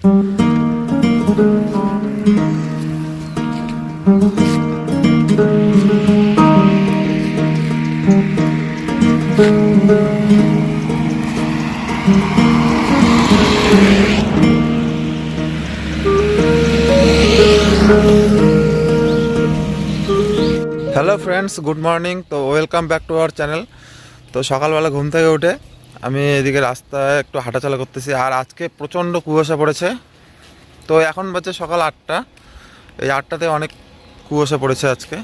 Hello friends, good morning. তো welcome back to our channel. তো সকালবেলা ঘুম থেকে উঠে আমি এদিকে রাস্তায় একটু হাঁটাচলা করতেছি, আর আজকে প্রচণ্ড কুয়াশা পড়েছে। তো এখন বাজে সকাল 8টা। এই 8টাতে অনেক কুয়াশা পড়েছে আজকে।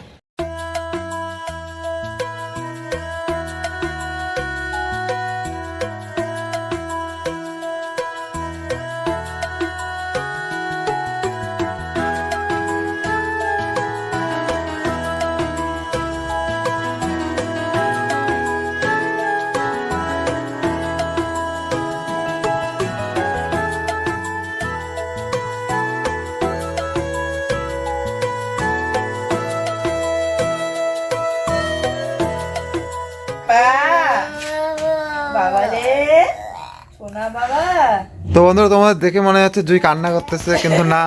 তো বন্ধুরা, তোমার দেখে মনে হচ্ছে জুই কান্না করতেছে, কিন্তু না,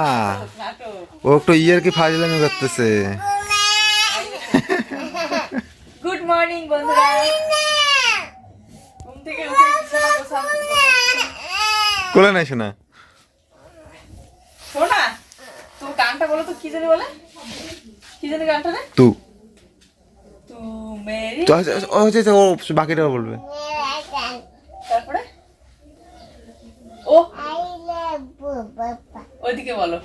ও একটু কি ফাজলামি করতেছে। গুড মর্নিং বন্ধুরা, ঘুম থেকে উঠে কোলে নাই শোনা, শোনা তো গানটা বলো তো, কি জানি বলে, কি জানি গানটা রে, তু তু মেরি, ও বাকিটা বলবে। তারপরে ও ওইদিকে বলো,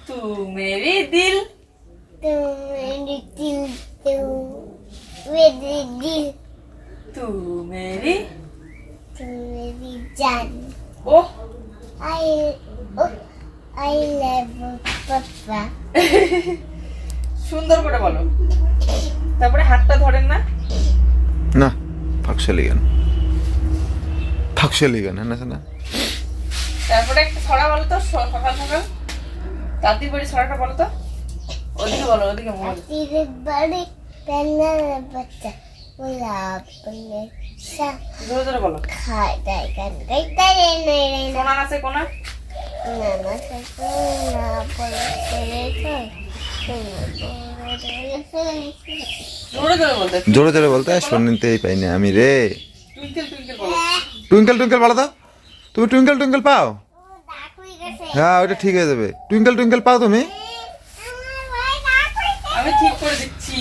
তু মেরি দিল, তু মেরি জান। ও I love Papa. সুন্দর করে বলো। তারপরে হাতটা ধরেন না, না ফাঁকশালি গান, ফাঁকশালি গান, হ্যাঁ না। তারপরে একটা ছড়া বলো তো, সকাল সকাল তাঁতির বাড়ি ছড়াটা বলো তো, ওদিকে বলো, ওদিকে বলো। তাঁতির বাড়ি পেনার বাচ্চা গোলাপ ফুলের সা, জোরে জোরে বলো। খাই দাই গান গাইতে রে রে রে না কোনা আছে কোনা, না না বলে রে কই জোরে জোরে বলতে, জোরে জোরে বলতে শুনতেই পাইনি আমি রে। টুইঙ্কেল টুইঙ্কেল বলো। টুইঙ্কেল টুইঙ্কেল বলো তো, তুমি টুইঙ্কেল টুইঙ্কেল পাও? ডাক হয়ে গেছে হ্যাঁ, ওইটা ঠিক হয়ে যাবে। টুইঙ্কেল টুইঙ্কেল পাও তুমি? আমার ভাই ডাক হইছে। আমি ঠিক করে দিচ্ছি।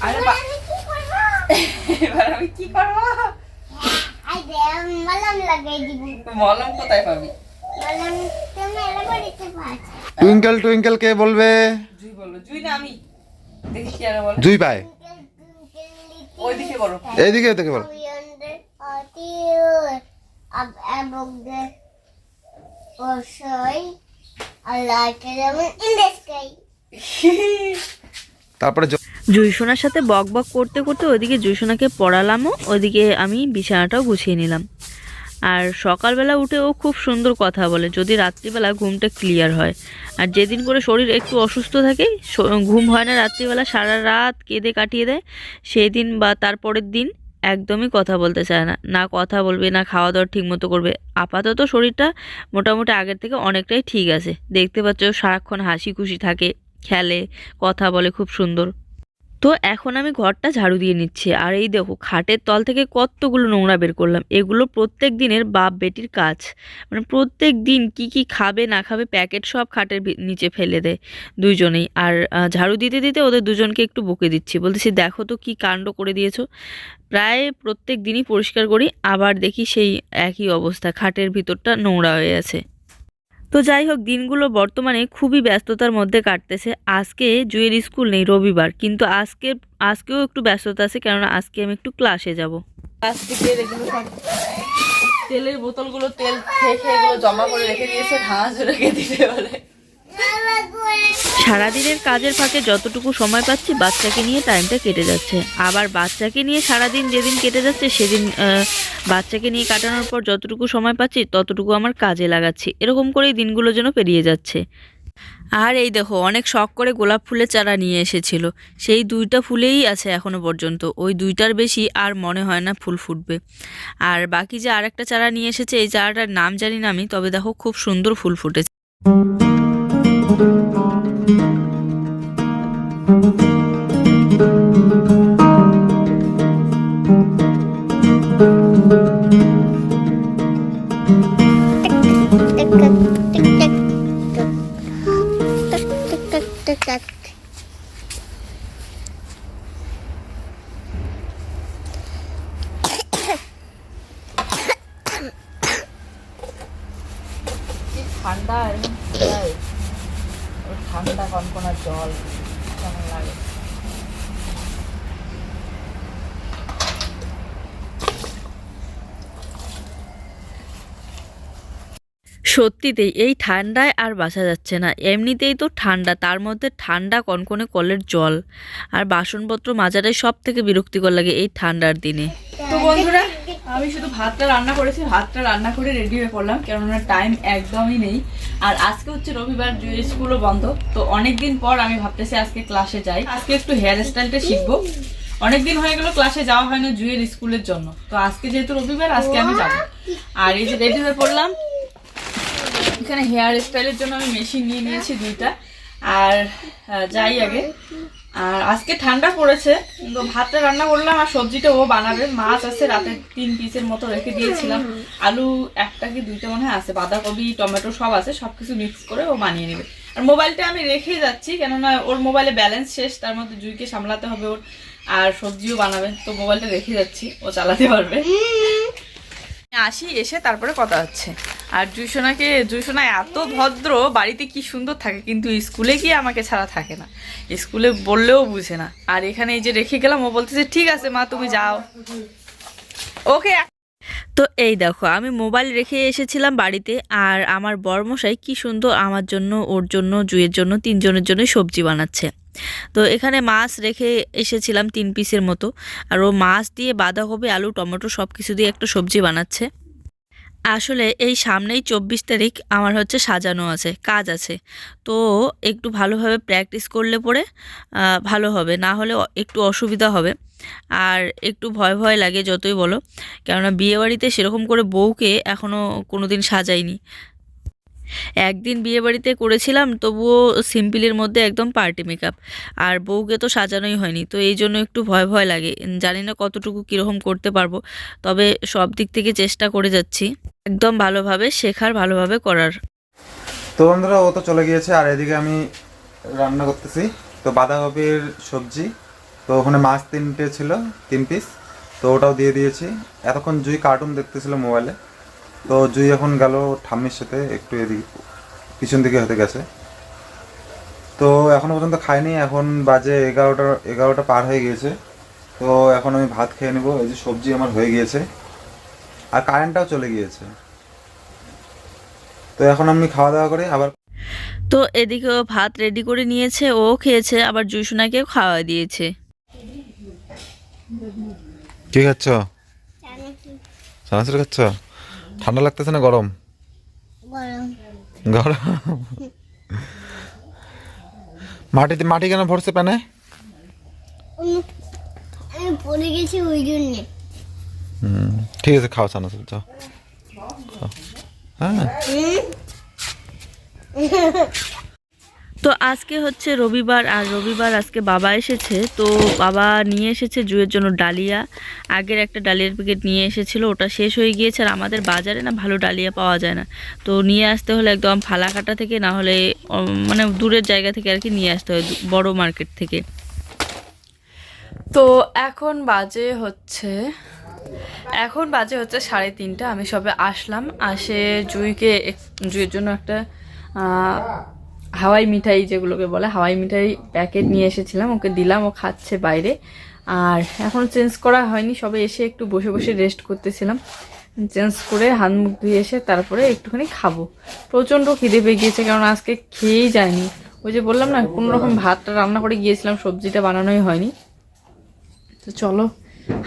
আরে আমি কি করব? এবার আমি কি করব? আই দে মলম লাগাই দিব। মলম কোথায় পাবি? মলম তুমি এলা বাড়িতে পাচ্ছ। টুইঙ্কেল টুইঙ্কেল কে বলবে? জুই বলো। জুই না আমি, দেখি কি আর বলো। জুই পায়। ওইদিকে বলো। এইদিকে থেকে বল। তারপরে জুইসোনার সাথে বক বক করতে করতে ওইদিকে জুইসোনাকে পড়ালামও, ওইদিকে আমি বিছানাটাও গুছিয়ে নিলাম। আর সকালবেলা উঠে ও খুব সুন্দর কথা বলে, যদি রাত্রিবেলা ঘুমটা ক্লিয়ার হয়। আর যেদিন করে শরীর একটু অসুস্থ থাকে, ঘুম হয় না রাত্রিবেলা, সারা রাত কেঁদে কাটিয়ে দেয়, সেই দিন বা তারপরের দিন একদমই কথা বলতে চায় না, না কথা বলবে না খাওয়া দাওয়া ঠিক মতো করবে। আপাতত শরীরটা মোটামুটি আগের থেকে অনেকটাই ঠিক আছে, দেখতে পাচ্ছ সারাক্ষণ হাসি খুশি থাকে, খেলে, কথা বলে খুব সুন্দর। তো এখন আমি ঘরটা ঝাড়ু দিয়ে নিচ্ছি, আর এই দেখো খাটের তল থেকে কতগুলো নোংরা বের করলাম। এগুলো প্রত্যেক দিনের বাপ বেটির কাজ, মানে প্রত্যেক দিন কি কি খাবে না খাবে প্যাকেট সব খাটের নিচে ফেলে দেয় দুইজনেই। আর ঝাড়ু দিতে দিতে ওদের দুজনকে একটু বকে দিচ্ছি, বলতেছি দেখো তো কি কাণ্ড করে দিয়েছো। প্রায় প্রত্যেক দিনই পরিষ্কার করি, আবার দেখি সেই একই অবস্থা, খাটের ভিতরটা নোংরা হয়ে আছে। তো যাই হোক, দিনগুলো বর্তমানে খুবই ব্যস্ততার মধ্যে কাটতেছে। আজকে জুয়ের স্কুল নেই, রবিবার, কিন্তু আজকেও একটু ব্যস্ততা আছে, কেননা আজকে আমি একটু ক্লাসে যাব। প্লাস্টিকের এগুলো সব তেলের বোতলগুলো, তেল খেয়ে খেয়ে এগুলো জমা করে রেখে দিয়েছে, ঘাস রেখে দিতে বলে। সারাদিনের কাজের ফাঁকে যতটুকু সময় পাচ্ছি বাচ্চাকে নিয়ে টাইমটা কেটে যাচ্ছে। আবার বাচ্চাকে নিয়ে সারাদিন যেদিন কেটে যাচ্ছে সেদিন বাচ্চাকে নিয়ে কাটানোর পর যতটুকু সময় পাচ্ছি ততটুকু আমার কাজে লাগাচ্ছি, এরকম করেই দিনগুলো যেন পেরিয়ে যাচ্ছে। আর এই দেখো অনেক শখ করে গোলাপ ফুলের চারা নিয়ে এসেছিল, সেই 2টা ফুলেই আছে এখনো পর্যন্ত, ওই 2টার বেশি আর মনে হয় না ফুল ফুটবে। আর বাকি যে আরেকটা চারা নিয়ে এসেছে, এই চারাটার নাম জানি না আমি, তবে দেখো খুব সুন্দর ফুল ফুটেছে। ঠান্ডা এরকম ঠান্ডা কনকনা জল কেমন লাগে। সত্যিতেই এই ঠান্ডায় আর বাঁচা যাচ্ছে না। এমনিতেই তো ঠান্ডা, তার মধ্যে ঠান্ডা কনকনে কলের জল আর বাসনপত্র মাজাটাই সব থেকে বিরক্তিকর লাগে এই ঠান্ডার দিনে। তো বন্ধুরা, আমি শুধু ভাতটা রান্না করেছি, ভাতটা রান্না করে রেডি হয়ে পড়লাম, কেননা টাইম একদমই নেই। আর আজকে হচ্ছে রবিবার, জুয়ের স্কুলও বন্ধ। তো অনেকদিন পর আমি ভাবতেছি আজকে ক্লাসে যাই, আজকে একটু হেয়ার স্টাইলটা শিখবো। অনেকদিন হয়ে গেল ক্লাসে যাওয়া হয় না জুয়ের স্কুলের জন্য। তো আজকে যেহেতু রবিবার, আজকে আমি যাবো। আর এই যে রেডি হয়ে পড়লাম, এখানে হেয়ার স্টাইলের জন্য আমি মেশিন নিয়ে নিয়েছি 2টা। আর যাই আগে। আর আজকে ঠান্ডা পড়েছে, তো ভাতটা রান্না করলাম আর সবজিটা ও বানাবে। মাছ আছে, রাতে 3 পিসের মতো রেখে দিয়েছিলাম। আলু 1টা কি 2টা মনে হয় আছে, বাঁধাকপি টমেটো সব আছে, সবকিছু মিক্স করে ও বানিয়ে নেবে। আর মোবাইলটা আমি রেখেই যাচ্ছি, কেননা ওর মোবাইলে ব্যালেন্স শেষ, তার মধ্যে জুইকে সামলাতে হবে ওর, আর সবজিও বানাবে। তো মোবাইলটা রেখে যাচ্ছি, ও চালাতে পারবে। আসি, এসে তারপরে কথা হচ্ছে। আর জুইসোনা এত ভদ্র, বাড়িতে কি সুন্দর থাকে, কিন্তু স্কুলে গিয়ে আমাকে ছাড়া থাকে না, স্কুলে বললেও বুঝে না। আর এখানে এই যে রেখে গেলাম, ও বলতেছে ঠিক আছে মা তুমি যাও। ওকে। তো এই দেখো, আমি মোবাইল রেখে এসেছিলাম বাড়িতে, আর আমার বরমশাই কি সুন্দর আমার জন্য, ওর জন্য, জুয়ের জন্য, 3 জনের জন্য সবজি বানাচ্ছে। তো এখানে মাছ রেখে এসেছিলাম 3 পিসের মতো, আর ও মাছ দিয়ে বাঁধাকপি আলু টমেটো সব কিছু দিয়ে একটা সবজি বানাচ্ছে। আসলে এই সামনেই 24 তারিখ আমার হচ্ছে সাজানো আছে, কাজ আছে। তো একটু ভালোভাবে প্র্যাকটিস করলে পরে ভালো হবে, না হলে একটু অসুবিধা হবে। আর একটু ভয় ভয় লাগে যতই বলো, কেননা বিয়েবাড়িতে সেরকম করে বউকে এখনও কোনো দিন সাজাইনি। একদিন বিয়েবাড়িতে করেছিলাম, তবুও সিম্পলের মধ্যে একদম পার্টি মেকআপ, আর বউকে তো সাজানোই হয়নি। তো এই জন্য একটু ভয় ভয় লাগে, জানি না কতটুকু কীরকম করতে পারবো, তবে সব দিক থেকে চেষ্টা করে যাচ্ছি একদম ভালোভাবে শেখার, ভালোভাবে করার। তো বন্ধুরা, ও তো চলে গিয়েছে, আর এদিকে আমি রান্না করতেছি। তো বাঁধাকপির সবজি, তো ওখানে মাছ 3টে ছিল, 3 পিস, তো ওটাও দিয়ে দিয়েছি। এতক্ষণ জুই কার্টুন দেখতেছিল মোবাইলে। তো জুই এখন গেল ঠাম্মির সাথে, একটু এদিকে পিছন দিকে হতে গেছে। তো এখনো পর্যন্ত খাইনি, এখন বাজে 11টা পার হয়ে গিয়েছে। তো এখন আমি ভাত খেয়ে নেবো। এই যে সবজি আমার হয়ে গিয়েছে, আর কারেন্টটাও চলে গিয়েছে। তো এখন আমি খাওয়া দাওয়া করে আবার। তো এদিকেও ভাত রেডি করে নিয়েছে, ও খেয়েছে, আবার জুইসোনাকেও খাওয়া দিয়েছে। কি খাচ্ছ? চানাচুর খাচ্ছ? ঠান্ডা লাগতেছে না গরম? গরম। মাটি কেন ভরছে প্যানে? আমি পড়ে গেছি ওই জন্য। ঠিক আছে, খাও চানাচুর, যাও খাও। হ্যাঁ। তো আজকে হচ্ছে রবিবার, আর রবিবার আজকে বাবা এসেছে। তো বাবা নিয়ে এসেছে জুয়ের জন্য ডালিয়া। আগের একটা ডালিয়ার প্যাকেট নিয়ে এসেছিলো, ওটা শেষ হয়ে গিয়েছে, আর আমাদের বাজারে না ভালো ডালিয়া পাওয়া যায় না। তো নিয়ে আসতে হলে একদম ফালাকাটা থেকে, না হলে মানে দূরের জায়গা থেকে আর কি নিয়ে আসতে হয়, বড় মার্কেট থেকে। তো এখন বাজে হচ্ছে 3:30। আমি সবে আসলাম, জুইয়ের জন্য একটা হাওয়াই মিঠাই, যেগুলোকে বলে হাওয়াই মিঠাই প্যাকেট নিয়ে এসেছিলাম, ওকে দিলাম, ও খাচ্ছে বাইরে। আর এখন চেঞ্জ করা হয়নি, সবে এসে একটু বসে বসে রেস্ট করতেছিলাম। চেঞ্জ করে হাত মুখ ধুয়ে এসে তারপরে একটুখানি খাবো। প্রচণ্ড খিদে পেয়ে গিয়েছে, কারণ আজকে খেয়েই যায়নি। ওই যে বললাম না, কোনো রকম ভাতটা রান্না করে গিয়েছিলাম, সবজিটা বানানোই হয়নি। তো চলো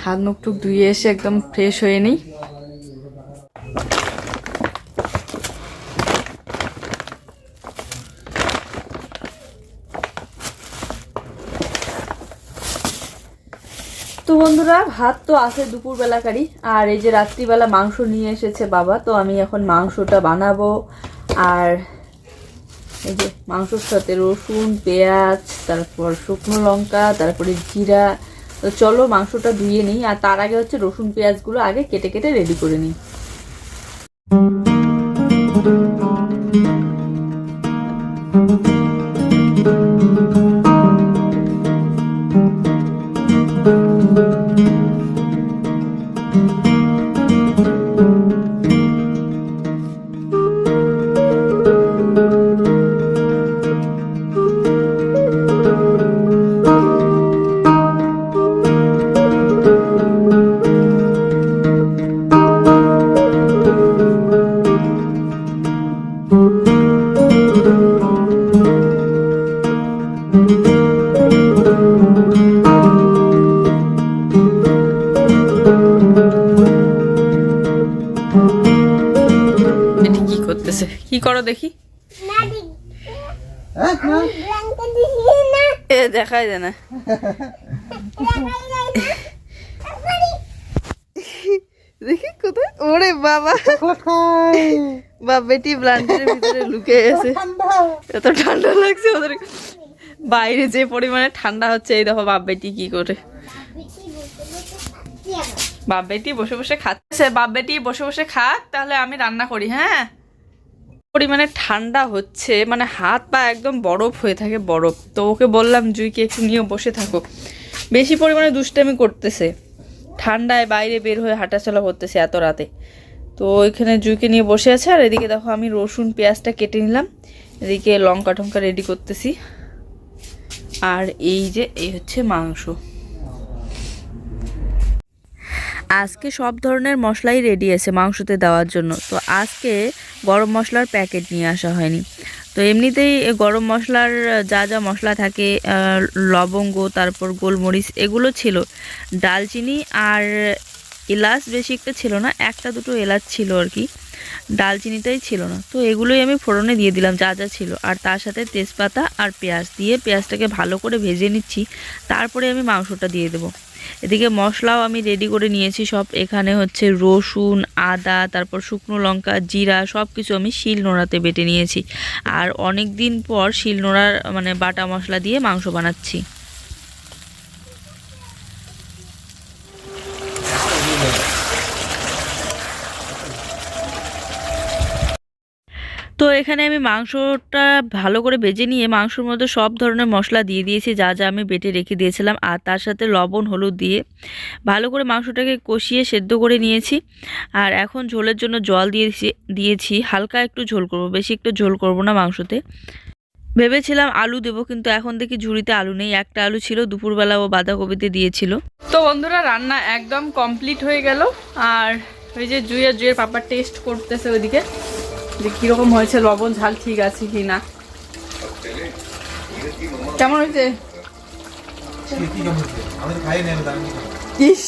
হাত মুখ টুক ধুয়ে এসে একদম ফ্রেশ হয়ে নিই। তো বন্ধুরা, ভাত তো আছে দুপুরবেলাকারই, আর এই যে রাত্রিবেলা মাংস নিয়ে এসেছে বাবা। তো আমি এখন মাংসটা বানাবো, আর এই যে মাংসর সাথে রসুন, পেঁয়াজ, তারপর শুকনো লঙ্কা, তারপরে জিরা। তো চলো মাংসটা ধুয়ে নিই, আর তার আগে হচ্ছে রসুন পেঁয়াজগুলো আগে কেটে কেটে রেডি করে নিই। এটি কি করতেছে? কি করো দেখি। না দিদি ব্ল্যাঙ্কেট দিছি না এ দেখাই দে না। দেখি কোথায়? ওরে বাবা, বাপ বেটি ব্ল্যাঙ্কেটের ভিতরে লুকিয়ে গেছে। এত ঠান্ডা লাগছে ওদের, বাইরে যে পরিমাণে ঠান্ডা হচ্ছে। এই দেখো বাপ বেটি কি করে। বাপ বেটি বসে বসে খাচ্ছে। বাপ বেটি বসে বসে খাক, তাহলে আমি রান্না করি। হ্যাঁ, পরিমাণে ঠান্ডা হচ্ছে, মানে হাত পা একদম বরফ হয়ে থাকে, বরফ। তো ওকে বললাম জুইকে একটু নিয়ে বসে থাকো, বেশি পরিমাণে দুষ্টামি করতেছে, ঠান্ডায় বাইরে বের হয়ে হাঁটাচলা করতেছে এত রাতে। তো ওইখানে জুইকে নিয়ে বসে আছে। আর এদিকে দেখো আমি রসুন পেঁয়াজটা কেটে নিলাম, এদিকে লঙ্কা টঙ্কা রেডি করতেছি। আর এই যে এই হচ্ছে মাংস। আজকে সব ধরনের মশলাই রেডি আছে মাংসতে দেওয়ার জন্য। তো আজকে গরম মশলার প্যাকেট নিয়ে আসা হয়নি। তো এমনিতেই গরম মশলার যা যা মশলা থাকে, লবঙ্গ, তারপর গোলমরিচ, এগুলো ছিল। ডালচিনি আর এলাচ বেশি একটা ছিল না, একটা দুটো এলাচ ছিল আর কি, ডালচিনিটাই ছিল না। তো এগুলোই আমি ফোড়নে দিয়ে দিলাম যা যা ছিল। আর তার সাথে তেজপাতা আর পেঁয়াজ দিয়ে পেঁয়াজটাকে ভালো করে ভেজে নিচ্ছি, তারপরে আমি মাংসটা দিয়ে দেবো। এদিকে মশলাও আমি রেডি করে নিয়েছি সব। এখানে হচ্ছে রসুন, আদা, তারপর শুকনো লঙ্কা, জিরা, সব কিছু আমি শিলনোড়াতে বেটে নিয়েছি। আর অনেক দিন পর শিলনোড়ার মানে বাটা মশলা দিয়ে মাংস বানাচ্ছি। তো এখানে আমি মাংসটা ভালো করে ভেজে নিয়ে মাংসর মধ্যে সব ধরনের মশলা দিয়ে দিয়েছি যা যা আমি বেটে রেখে দিয়েছিলাম। আর তার সাথে লবণ হলুদ দিয়ে ভালো করে মাংসটাকে কষিয়ে সেদ্ধ করে নিয়েছি। আর এখন ঝোলের জন্য জল দিয়েছি, হালকা একটু ঝোল করব, বেশি একটু ঝোল করব না মাংসতে। ভেবেছিলাম আলু দেবো, কিন্তু এখন দেখি ঝুড়িতে আলু নেই। একটা আলু ছিল, দুপুরবেলা ও বাঁধাকপিতে দিয়েছিল। তো বন্ধুরা রান্না একদম কমপ্লিট হয়ে গেল। আর ওই যে জুইয়ের পাপা টেস্ট করতেছে ওইদিকে, যে কিরকম হয়েছে, লবণ ঝাল ঠিক আছে কি না। কেমন হয়েছে? ইস,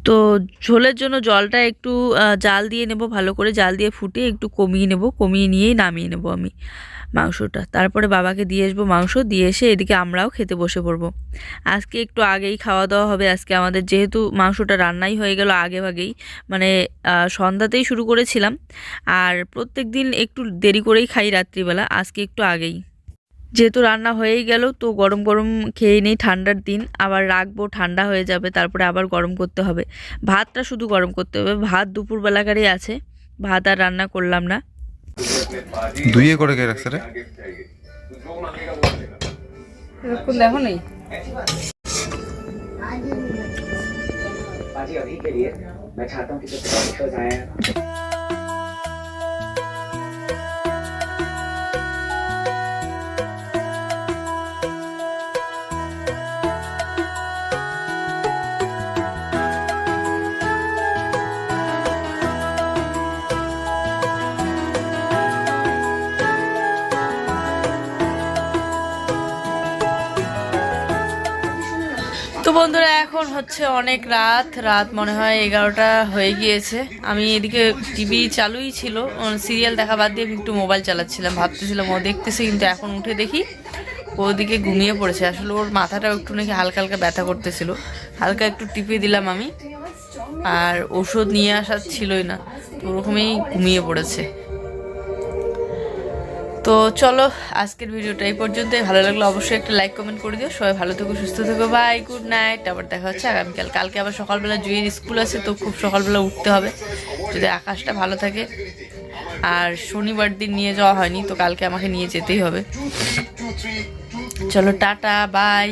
তো ঝোলের জন্য জলটা একটু জাল দিয়ে নেব, ভালো করে জাল দিয়ে ফুটিয়ে একটু কমিয়ে নেব, কমিয়ে নিয়েই নামিয়ে নেব আমি মাংসটা। তারপরে বাবাকে দিয়ে আসবো মাংস, দিয়ে এসে এদিকে আমরাও খেতে বসে পড়বো। আজকে একটু আগেই খাওয়া দাওয়া হবে আজকে আমাদের, যেহেতু মাংসটা রান্নাই হয়ে গেল আগে ভাগেই, মানে সন্ধ্যাতেই শুরু করেছিলাম। আর প্রত্যেক দিন একটু দেরি করেই খাই রাত্রিবেলা, আজকে একটু আগেই যেহেতু রান্না হয়েই গেল। তো গরম গরম খেয়ে নেই, ঠান্ডার দিন আবার রাখবো, ঠান্ডা হয়ে যাবে, তারপরে আবার গরম করতে হবে। ভাতটা শুধু গরম করতে হবে, ভাত দুপুরবেলাকারই আছে, ভাত আর রান্না করলাম না। দুইয়ে করে কে রাখছে রে? এরকম দেখো নেই। बाजी अभी के लिए मैं चाहता हूँ कि जो शोज आए हैं তো বন্ধুরা এখন হচ্ছে অনেক রাত মনে হয় 11টা হয়ে গিয়েছে। আমি এদিকে টিভি চালুই ছিল, সিরিয়াল দেখা বাদ দিয়ে আমি একটু মোবাইল চালাচ্ছিলাম, ভাবতেছিলাম ও দেখতেছে, কিন্তু এখন উঠে দেখি ওদিকে ঘুমিয়ে পড়েছে। আসলে ওর মাথাটা একটু নাকি হালকা হালকা ব্যথা করতেছিল, হালকা একটু টিপে দিলাম আমি, আর ওষুধ নিয়ে আসার ছিলই না, তো ওরকমই ঘুমিয়ে পড়েছে। তো চলো আজকের ভিডিওটা এই পর্যন্তই। ভালো লাগলে অবশ্যই একটা লাইক কমেন্ট করে দিও। সবাই ভালো থেকো, সুস্থ থেকো, বাই, গুড নাইট। আবার দেখা হচ্ছে আগামীকাল। কালকে আবার সকালবেলা জুয়ের স্কুল আছে, তো খুব সকালবেলা উঠতে হবে যদি আকাশটা ভালো থাকে। আর শনিবার দিন নিয়ে যাওয়া হয়নি, তো কালকে আমাকে নিয়ে যেতেই হবে। চলো টাটা, বাই।